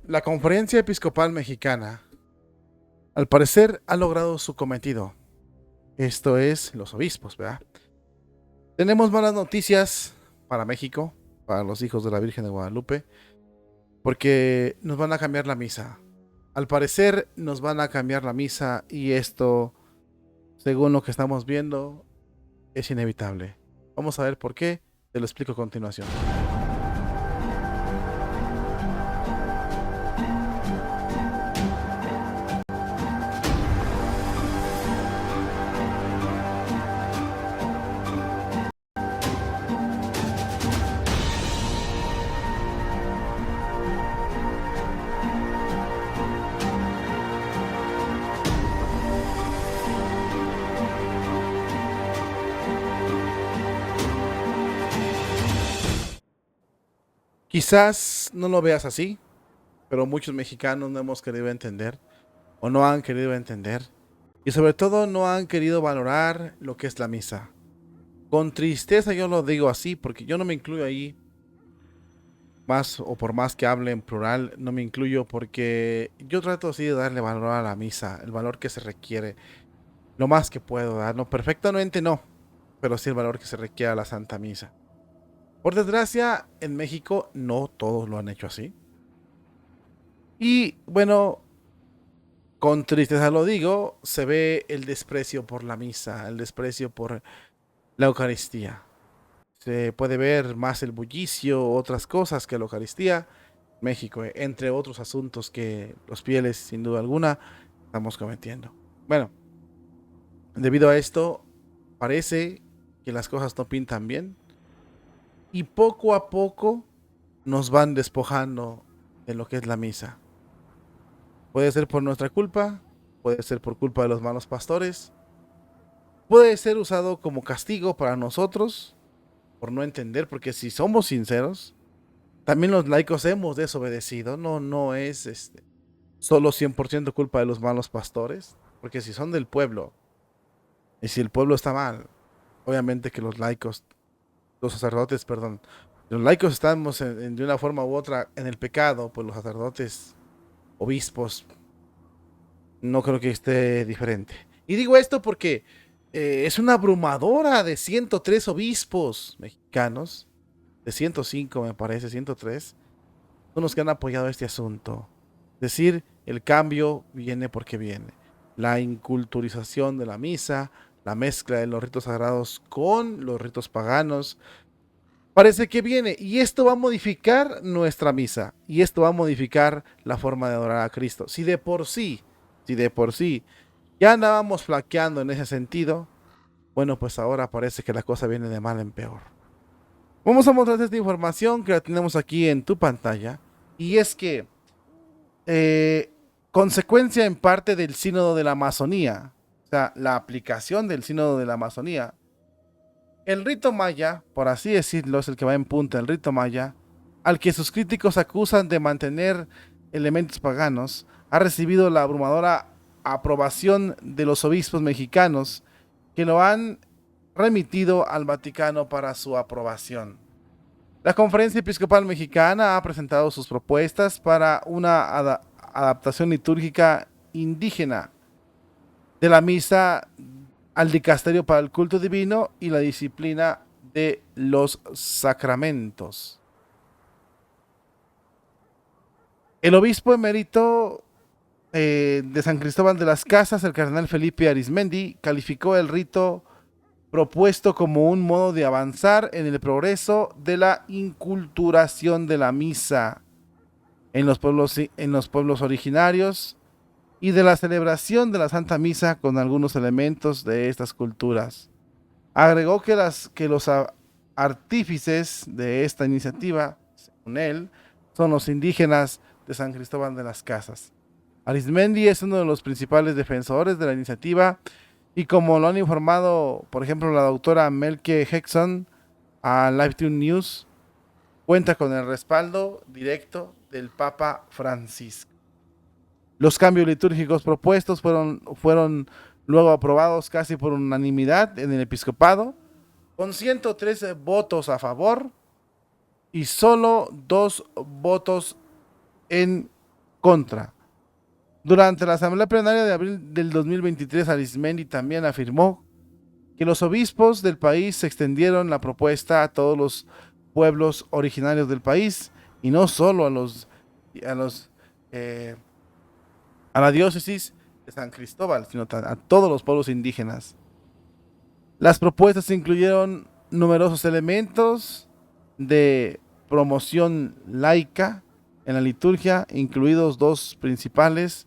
La Conferencia Episcopal Mexicana, al parecer, ha logrado su cometido. Esto es, los obispos, ¿verdad? Tenemos malas noticias para México, para los hijos de la Virgen de Guadalupe, porque nos van a cambiar la misa. Al parecer, nos van a cambiar la misa y esto, según lo que estamos viendo, es inevitable. Vamos a ver por qué, te lo explico a continuación. Quizás no lo veas así, pero muchos mexicanos no hemos querido entender o no han querido entender y sobre todo no han querido valorar lo que es la misa. Con tristeza yo lo digo así porque yo no me incluyo ahí, más o por más que hable en plural, no me incluyo porque yo trato así de darle valor a la misa, el valor que se requiere, lo más que puedo dar, no perfectamente no, pero sí el valor que se requiere a la Santa Misa. Por desgracia, en México no todos lo han hecho así. Y bueno, con tristeza lo digo, se ve el desprecio por la misa, el desprecio por la Eucaristía. Se puede ver más el bullicio, otras cosas que la Eucaristía. México, entre otros asuntos que los fieles, sin duda alguna, estamos cometiendo. Bueno, debido a esto, parece que las cosas no pintan bien y poco a poco nos van despojando de lo que es la misa. Puede ser por nuestra culpa, puede ser por culpa de los malos pastores, puede ser usado como castigo para nosotros por no entender, porque si somos sinceros, también los laicos hemos desobedecido, no es solo 100% culpa de los malos pastores, porque si son del pueblo y si el pueblo está mal, obviamente que los laicos, los sacerdotes, perdón, los laicos estamos de una forma u otra en el pecado, pues los sacerdotes, obispos, no creo que esté diferente. Y digo esto porque es una abrumadora de 103 obispos mexicanos, de 105 me parece, 103, son los que han apoyado este asunto. Es decir, el cambio viene porque viene. La inculturización de la misa, la mezcla de los ritos sagrados con los ritos paganos, parece que viene. Y esto va a modificar nuestra misa. Y esto va a modificar la forma de adorar a Cristo. Si de por sí ya andábamos flaqueando en ese sentido, bueno, pues ahora parece que la cosa viene de mal en peor. Vamos a mostrar esta información que la tenemos aquí en tu pantalla. Y es que eh, consecuencia en parte del sínodo de la Amazonía, o sea, la aplicación del sínodo de la Amazonía. El rito maya, por así decirlo, es el que va en punta, el rito maya, al que sus críticos acusan de mantener elementos paganos, ha recibido la abrumadora aprobación de los obispos mexicanos que lo han remitido al Vaticano para su aprobación. La Conferencia Episcopal Mexicana ha presentado sus propuestas para una adaptación litúrgica indígena de la misa al dicasterio para el culto divino y la disciplina de los sacramentos. El obispo emérito de San Cristóbal de las Casas, el cardenal Felipe Arismendi, calificó el rito propuesto como un modo de avanzar en el progreso de la inculturación de la misa en los pueblos originarios y de la celebración de la Santa Misa con algunos elementos de estas culturas. Agregó que los artífices de esta iniciativa, según él, son los indígenas de San Cristóbal de las Casas. Arismendi es uno de los principales defensores de la iniciativa y como lo han informado, por ejemplo, la doctora Melke Hexon a LiveTune News, cuenta con el respaldo directo del Papa Francisco. Los cambios litúrgicos propuestos fueron luego aprobados casi por unanimidad en el episcopado, con 113 votos a favor y solo 2 votos en contra. Durante la asamblea plenaria de abril del 2023, Arismendi también afirmó que los obispos del país extendieron la propuesta a todos los pueblos originarios del país y no solo a los a la diócesis de San Cristóbal, sino a todos los pueblos indígenas. Las propuestas incluyeron numerosos elementos de promoción laica en la liturgia, incluidos dos principales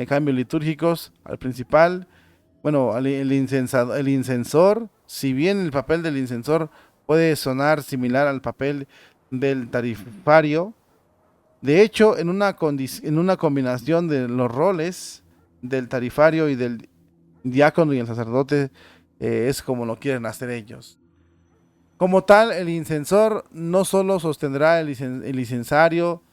cambios litúrgicos. Al principal, bueno, el incensor, si bien el papel del incensor puede sonar similar al papel del tarifario, de hecho, en una combinación de los roles del tarifario y del diácono y el sacerdote, es como lo quieren hacer ellos. Como tal, el incensor no solo sostendrá el incensario,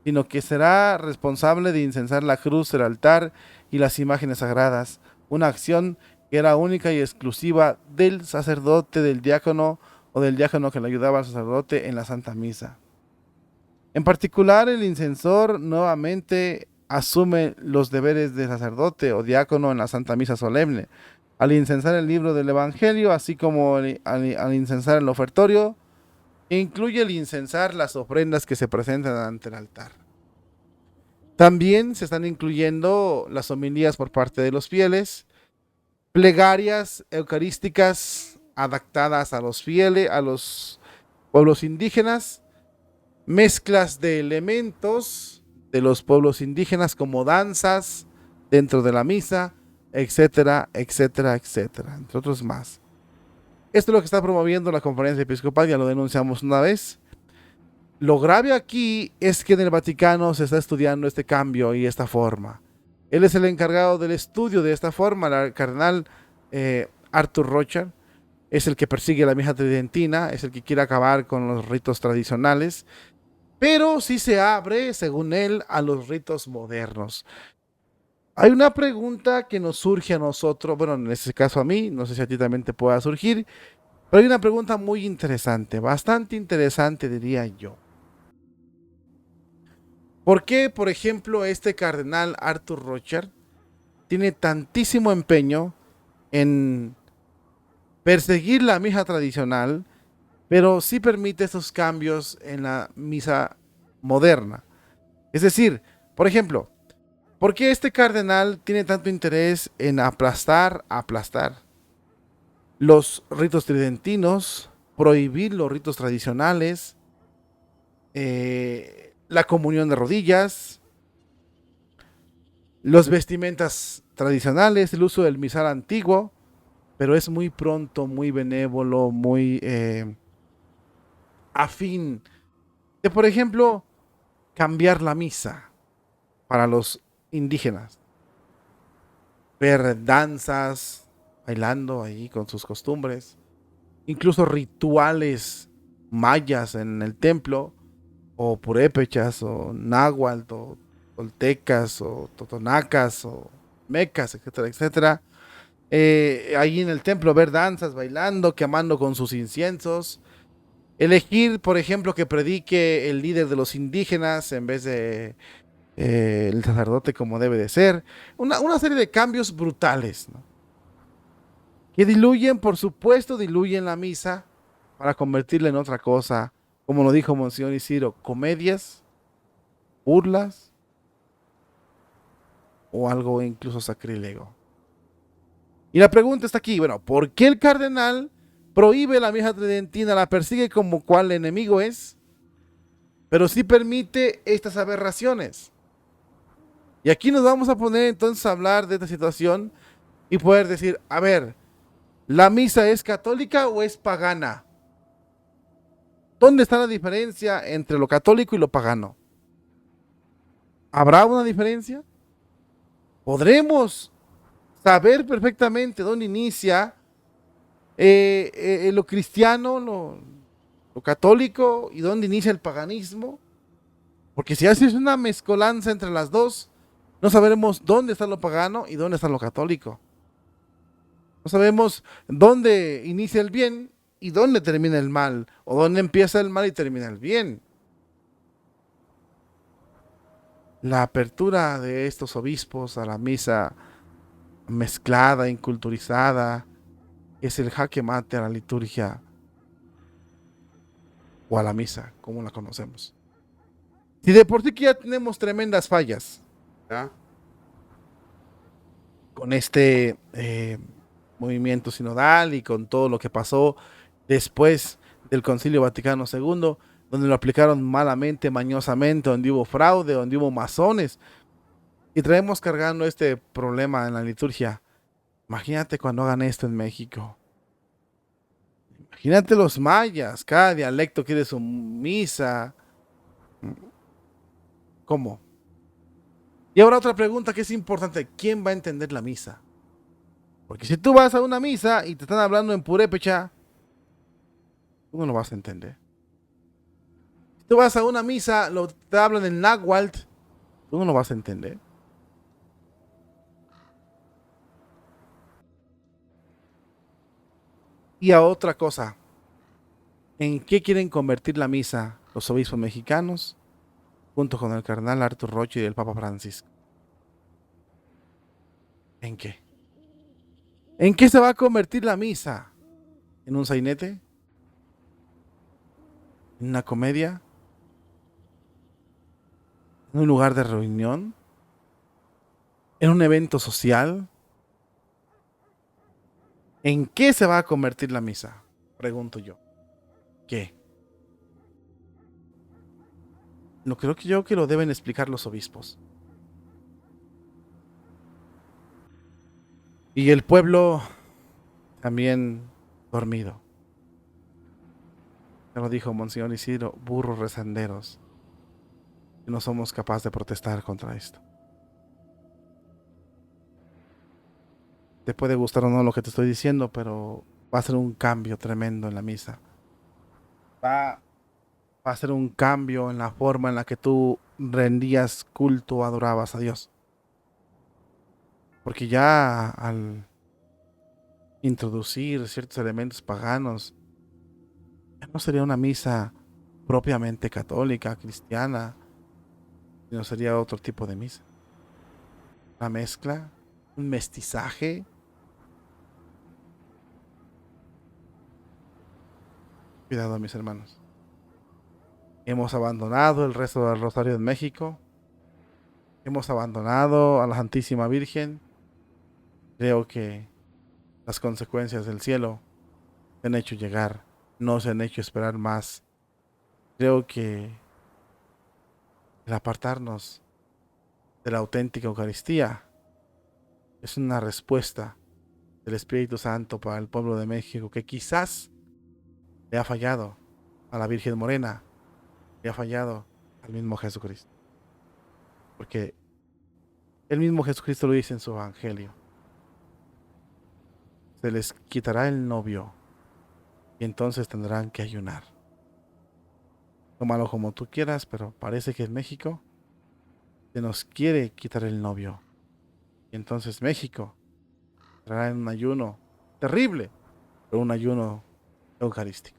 sino que será responsable de incensar la cruz, el altar y las imágenes sagradas, una acción que era única y exclusiva del sacerdote, del diácono o del diácono que le ayudaba al sacerdote en la Santa Misa. En particular, el incensor nuevamente asume los deberes de sacerdote o diácono en la Santa Misa solemne. Al incensar el libro del Evangelio, así como al incensar el ofertorio, incluye el incensar las ofrendas que se presentan ante el altar. También se están incluyendo las homilías por parte de los fieles, plegarias eucarísticas adaptadas a los fieles, a los pueblos indígenas, mezclas de elementos de los pueblos indígenas como danzas dentro de la misa, etcétera, etcétera, etcétera, entre otros más. Esto es lo que está promoviendo la Conferencia Episcopal, ya lo denunciamos una vez. Lo grave aquí es que en el Vaticano se está estudiando este cambio y esta forma. Él es el encargado del estudio de esta forma, el cardenal Arthur Rocher, es el que persigue la misa tridentina, es el que quiere acabar con los ritos tradicionales, pero sí se abre, según él, a los ritos modernos. Hay una pregunta que nos surge a nosotros, bueno, en este caso a mí, no sé si a ti también te pueda surgir, pero hay una pregunta muy interesante, bastante interesante diría yo. ¿Por qué, por ejemplo, este cardenal Arthur Rocher tiene tantísimo empeño en perseguir la misa tradicional, pero sí permite esos cambios en la misa moderna? Es decir, por ejemplo, ¿por qué este cardenal tiene tanto interés en aplastar los ritos tridentinos, prohibir los ritos tradicionales, la comunión de rodillas, los vestimentas tradicionales, el uso del misal antiguo, pero es muy pronto, muy benévolo, muy afín de, por ejemplo, cambiar la misa para los indígenas, ver danzas, bailando ahí con sus costumbres, incluso rituales mayas en el templo, o purépechas, o náhuatl, o toltecas, o totonacas, o mecas, etcétera, etcétera. Ahí en el templo ver danzas, bailando, quemando con sus inciensos. Elegir, por ejemplo, que predique el líder de los indígenas en vez de el sacerdote como debe de ser. Una serie de cambios brutales, ¿no? Que diluyen, por supuesto, diluyen la misa para convertirla en otra cosa, como lo dijo Monseñor Isidro, comedias, burlas o algo incluso sacrílego. Y la pregunta está aquí, bueno, ¿por qué el cardenal prohíbe la misa tridentina, la persigue como cual enemigo es, pero sí permite estas aberraciones? Y aquí nos vamos a poner entonces a hablar de esta situación y poder decir, a ver, ¿la misa es católica o es pagana? ¿Dónde está la diferencia entre lo católico y lo pagano? ¿Habrá una diferencia? ¿Podremos saber perfectamente dónde inicia lo cristiano, lo católico, y dónde inicia el paganismo? Porque si haces una mezcolanza entre las dos, no sabremos dónde está lo pagano y dónde está lo católico. No sabemos dónde inicia el bien y dónde termina el mal, o dónde empieza el mal y termina el bien. La apertura de estos obispos a la misa mezclada, inculturizada, es el jaque mate a la liturgia o a la misa, como la conocemos. Si de por sí que ya tenemos tremendas fallas, ¿ya? Con este movimiento sinodal y con todo lo que pasó después del Concilio Vaticano II, donde lo aplicaron malamente, mañosamente, donde hubo fraude, donde hubo masones, y traemos cargando este problema en la liturgia. Imagínate cuando hagan esto en México. Imagínate los mayas, cada dialecto quiere su misa. ¿Cómo? Y ahora otra pregunta que es importante, ¿quién va a entender la misa? Porque si tú vas a una misa y te están hablando en purépecha, tú no lo vas a entender. Si tú vas a una misa, te hablan en náhuatl, tú no lo vas a entender. Y a otra cosa, ¿en qué quieren convertir la misa los obispos mexicanos junto con el cardenal Artur Rocha y el Papa Francisco? ¿En qué? ¿En qué se va a convertir la misa? ¿En un sainete? ¿En una comedia? ¿En un lugar de reunión? ¿En un evento social? ¿En qué se va a convertir la misa? Pregunto yo. ¿Qué? Lo creo que yo que lo deben explicar los obispos. Y el pueblo también dormido. Ya lo dijo Monseñor Isidro, burros rezanderos. Y no somos capaces de protestar contra esto. Te puede gustar o no lo que te estoy diciendo, pero va a ser un cambio tremendo en la misa. Va, va a ser un cambio en la forma en la que tú rendías culto, adorabas a Dios. Porque ya al introducir ciertos elementos paganos, ya no sería una misa propiamente católica, cristiana, sino sería otro tipo de misa. Una mezcla, un mestizaje. Cuidado, mis hermanos. Hemos abandonado el resto del Rosario en México. Hemos abandonado a la Santísima Virgen. Creo que las consecuencias del cielo se han hecho llegar, no se han hecho esperar más. Creo que el apartarnos de la auténtica Eucaristía es una respuesta del Espíritu Santo para el pueblo de México que quizás le ha fallado a la Virgen Morena, le ha fallado al mismo Jesucristo. Porque el mismo Jesucristo lo dice en su Evangelio. Se les quitará el novio y entonces tendrán que ayunar. Tómalo como tú quieras, pero parece que en México se nos quiere quitar el novio. Y entonces México entrará en un ayuno terrible, pero un ayuno eucarístico.